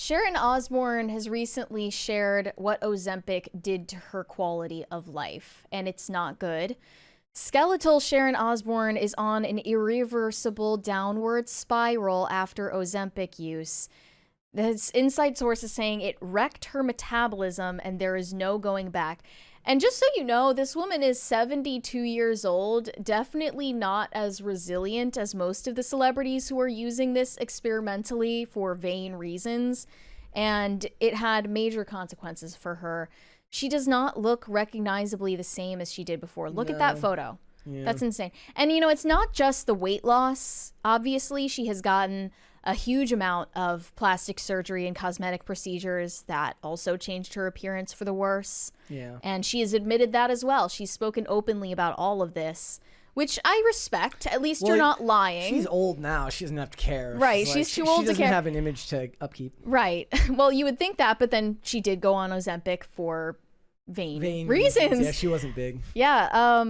Sharon Osbourne has recently shared what Ozempic did to her quality of life, and it's not good. Skeletal Sharon Osbourne is on an irreversible downward spiral after Ozempic use. This inside source is saying it wrecked her metabolism and there is no going back. And just so you know, this woman is 72 years old, definitely not as resilient as most of the celebrities who are using this experimentally for vain reasons. And it had major consequences for her. She does not look recognizably the same as she did before. Look at that photo. Yeah. That's insane. And, you know, it's not just the weight loss. Obviously, she has gotten a huge amount of plastic surgery and cosmetic procedures that also changed her appearance for the worse. Yeah. And she has admitted that as well. She's spoken openly about all of this, which I respect. At least you're not lying. She's old now. She doesn't have to care. Right. She's too old to care. She doesn't have an image to upkeep. Right. Well, you would think that, but then she did go on Ozempic for vain reasons. Yeah, she wasn't big. Yeah.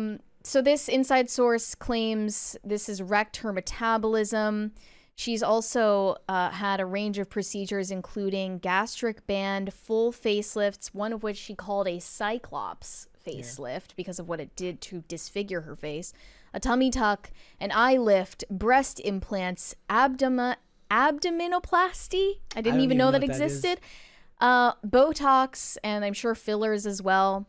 So this inside source claims this has wrecked her metabolism. She's also had a range of procedures, including gastric band, full facelifts, one of which she called a cyclops facelift because of what it did to disfigure her face, a tummy tuck, an eye lift, breast implants, abdominoplasty. I didn't even know that existed. Botox, and I'm sure fillers as well.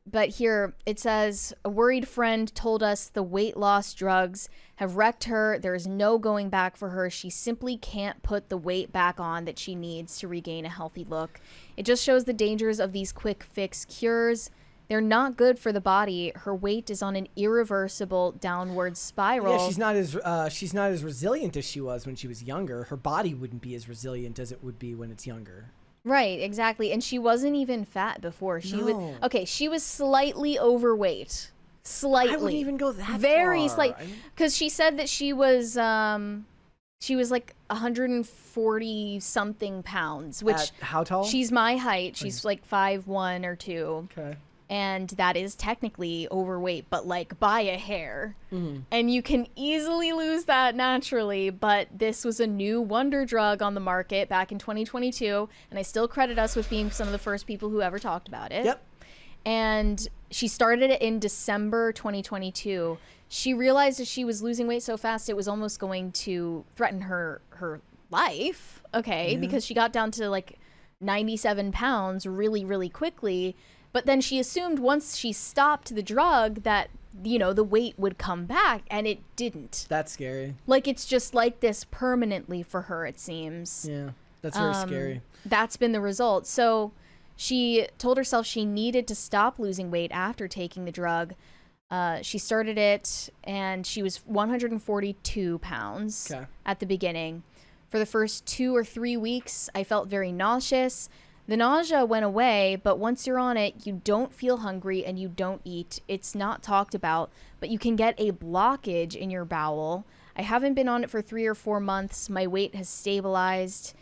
But here it says, a worried friend told us the weight loss drugs have wrecked her. There is no going back for her. She simply can't put the weight back on that she needs to regain a healthy look. It just shows the dangers of these quick fix cures. They're not good for the body. Her weight is on an irreversible downward spiral. Yeah, she's not as resilient as she was when she was younger. Her body wouldn't be as resilient as it would be when it's younger. Right, exactly. And she wasn't even fat before. She was slightly overweight. Slightly. I wouldn't even go that Very far. slight. Because she said that she was like 140 something pounds, which At how tall? She's my height. She's like 5'1" or 2. Okay. And that is technically overweight, but like by a hair. And you can easily lose that naturally, but this was a new wonder drug on the market back in 2022, and I still credit us with being some of the first people who ever talked about it. Yep. And she started it in December 2022. She realized that she was losing weight so fast it was almost going to threaten her life, because she got down to like 97 pounds really, really quickly. But then she assumed once she stopped the drug that, you know, the weight would come back, and it didn't. That's scary. Like, it's just like this permanently for her, it seems. Yeah, that's very scary. That's been the result. So she told herself she needed to stop losing weight after taking the drug. She started it, and she was 142 pounds at the beginning. For the first 2 or 3 weeks, I felt very nauseous. The nausea went away, but once you're on it, you don't feel hungry and you don't eat. It's not talked about, but you can get a blockage in your bowel. I haven't been on it for 3 or 4 months. My weight has stabilized.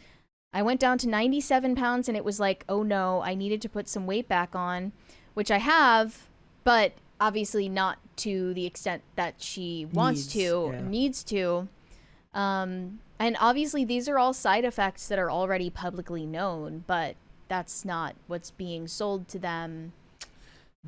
I went down to 97 pounds and it was like, oh no, I needed to put some weight back on, which I have, but obviously not to the extent that she needs to. And obviously these are all side effects that are already publicly known, but that's not what's being sold to them,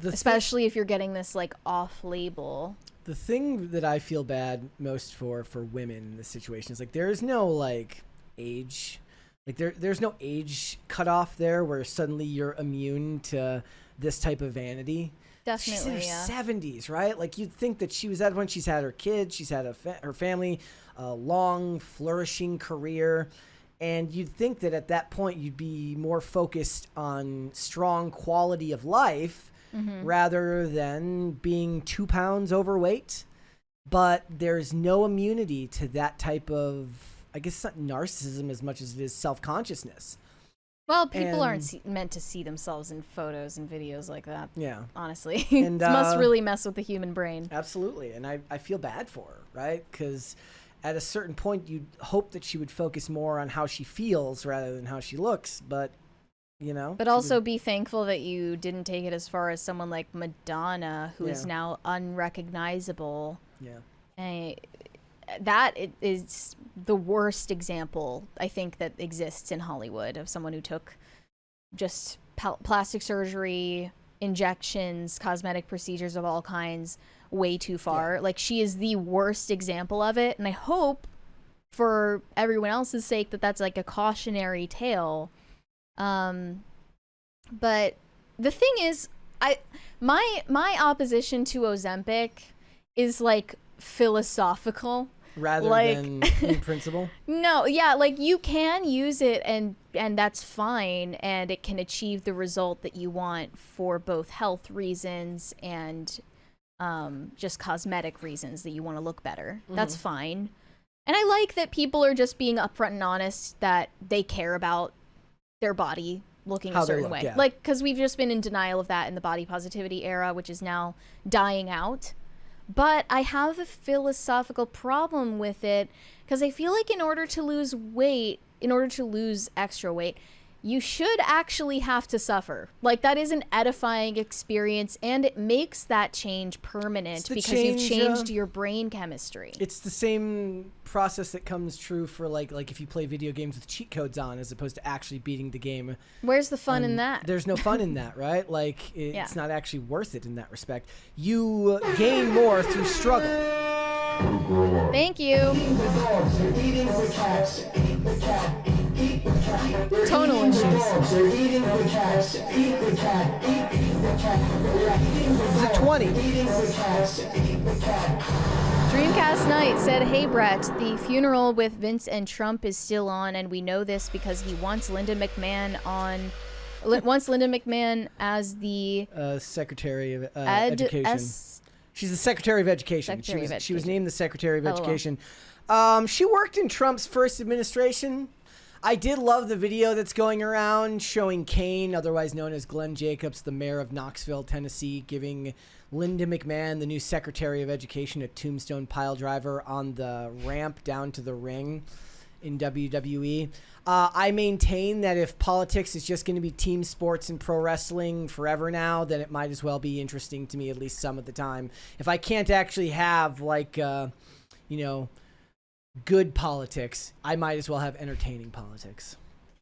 especially if you're getting this like off-label. The thing that I feel bad most for women in this situation is like there is no like age, like there's no age cutoff there where suddenly you're immune to this type of vanity. Definitely, she's in her 70s, right? Like you'd think that she was at when she's had her kids, she's had her family, a long flourishing career. And you'd think that at that point you'd be more focused on strong quality of life rather than being 2 pounds overweight. But there's no immunity to that type of, I guess it's not narcissism as much as it is self-consciousness. Well, people aren't meant to see themselves in photos and videos like that. Yeah. Honestly. And, it must really mess with the human brain. Absolutely. And I feel bad for her, right? Because at a certain point, you'd hope that she would focus more on how she feels rather than how she looks. But, you know. But also be thankful that you didn't take it as far as someone like Madonna, who is now unrecognizable. Yeah. is the worst example I think that exists in Hollywood of someone who took just plastic surgery, injections, cosmetic procedures of all kinds way too far. Like, she is the worst example of it, and I hope for everyone else's sake that that's like a cautionary tale. But the thing is, my opposition to Ozempic is like philosophical rather than in principle. No, yeah, like you can use it and that's fine, and it can achieve the result that you want for both health reasons and just cosmetic reasons that you want to look better. That's fine. And I like that people are just being upfront and honest that they care about their body looking a certain way. Yeah. Like, because we've just been in denial of that in the body positivity era, which is now dying out. But I have a philosophical problem with it because I feel like in order to lose extra weight, you should actually have to suffer. Like, that is an edifying experience, and it makes that change permanent because you've changed your brain chemistry. It's the same process that comes true for like if you play video games with cheat codes on as opposed to actually beating the game. Where's the fun in that? There's no fun in that, right? Like, it's not actually worth it in that respect. You gain more through struggle. Thank you. Tonal issues. Is it 20? Dreamcast Night said, "Hey Brett, the funeral with Vince and Trump is still on, and we know this because he wants Linda McMahon as the Secretary of Education. She's the Secretary of Education. She was named the Secretary of Education. She worked in Trump's first administration. I did love the video that's going around showing Kane, otherwise known as Glenn Jacobs, the mayor of Knoxville, Tennessee, giving Linda McMahon, the new Secretary of Education, a tombstone pile driver on the ramp down to the ring in WWE. I maintain that if politics is just going to be team sports and pro wrestling forever now, then it might as well be interesting to me at least some of the time. If I can't actually have good politics, I might as well have entertaining politics.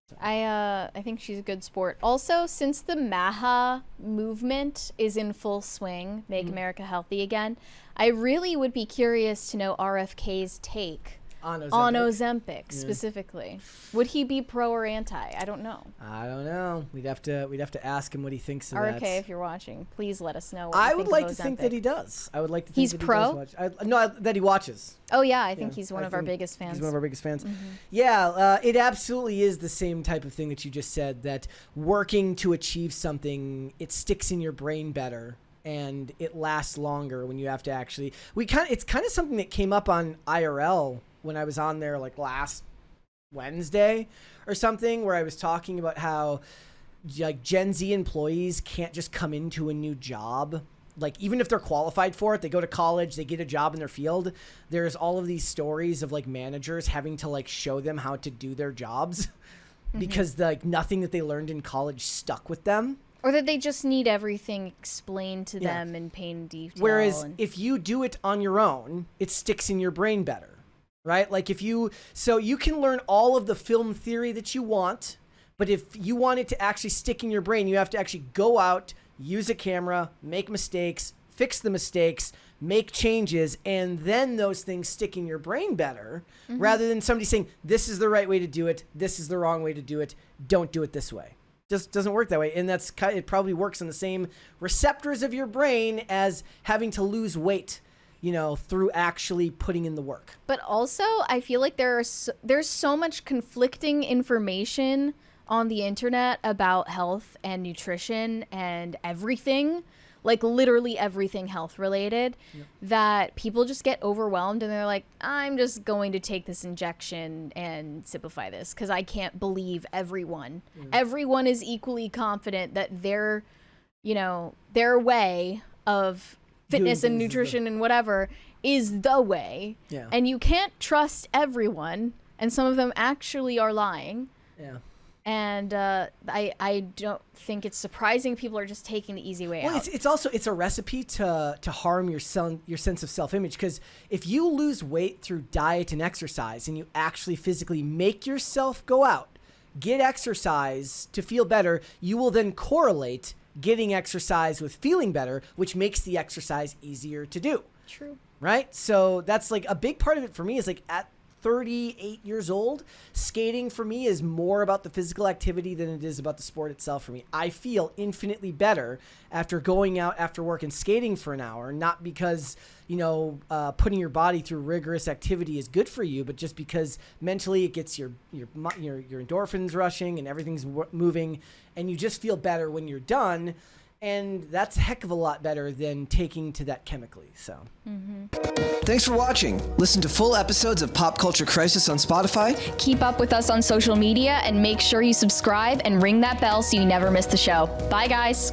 So. I think she's a good sport. Also, since the MAHA movement is in full swing, Make America Healthy Again, I really would be curious to know RFK's take on Ozempic specifically. Would he be pro or anti? I don't know. We'd have to ask him what he thinks of RFK, that. if you're watching, please let us know. I would like to think that he does. I would like to think he's that pro. He does watch. That he watches. Oh yeah, I think he's one of our biggest fans. He's one of our biggest fans. Yeah, it absolutely is the same type of thing that you just said. That working to achieve something, it sticks in your brain better. And it lasts longer when you have to actually. It's kind of something that came up on IRL when I was on there like last Wednesday or something, where I was talking about how like Gen Z employees can't just come into a new job. Like, even if they're qualified for it, they go to college, they get a job in their field. There's all of these stories of like managers having to like show them how to do their jobs because like nothing that they learned in college stuck with them. Or that they just need everything explained to them in pain detail. Whereas if you do it on your own, it sticks in your brain better. Right? Like so you can learn all of the film theory that you want, but if you want it to actually stick in your brain, you have to actually go out, use a camera, make mistakes, fix the mistakes, make changes, and then those things stick in your brain better, rather than somebody saying, this is the right way to do it, this is the wrong way to do it, don't do it this way. Just doesn't work that way. And it probably works on the same receptors of your brain as having to lose weight, through actually putting in the work. But also, I feel like there's so much conflicting information on the internet about health and nutrition and everything, like literally everything health related, that people just get overwhelmed and they're like, I'm just going to take this injection and simplify this because I can't believe everyone. Everyone is equally confident that their way of fitness and nutrition and whatever is the way. And you can't trust everyone, and some of them actually are lying. And I don't think it's surprising people are just taking the easy way out. It's also a recipe to harm your sense of self-image, because if you lose weight through diet and exercise and you actually physically make yourself go out, get exercise to feel better, you will then correlate getting exercise with feeling better, which makes the exercise easier to do. True. Right? So that's like a big part of it for me is like at 38 years old, skating for me is more about the physical activity than it is about the sport itself for me. I feel infinitely better after going out after work and skating for an hour, not because, putting your body through rigorous activity is good for you, but just because mentally it gets your endorphins rushing and everything's moving, and you just feel better when you're done. And that's a heck of a lot better than taking to that chemically. So, Thanks for watching. Listen to full episodes of Pop Culture Crisis on Spotify. Keep up with us on social media and make sure you subscribe and ring that bell so you never miss the show. Bye, guys.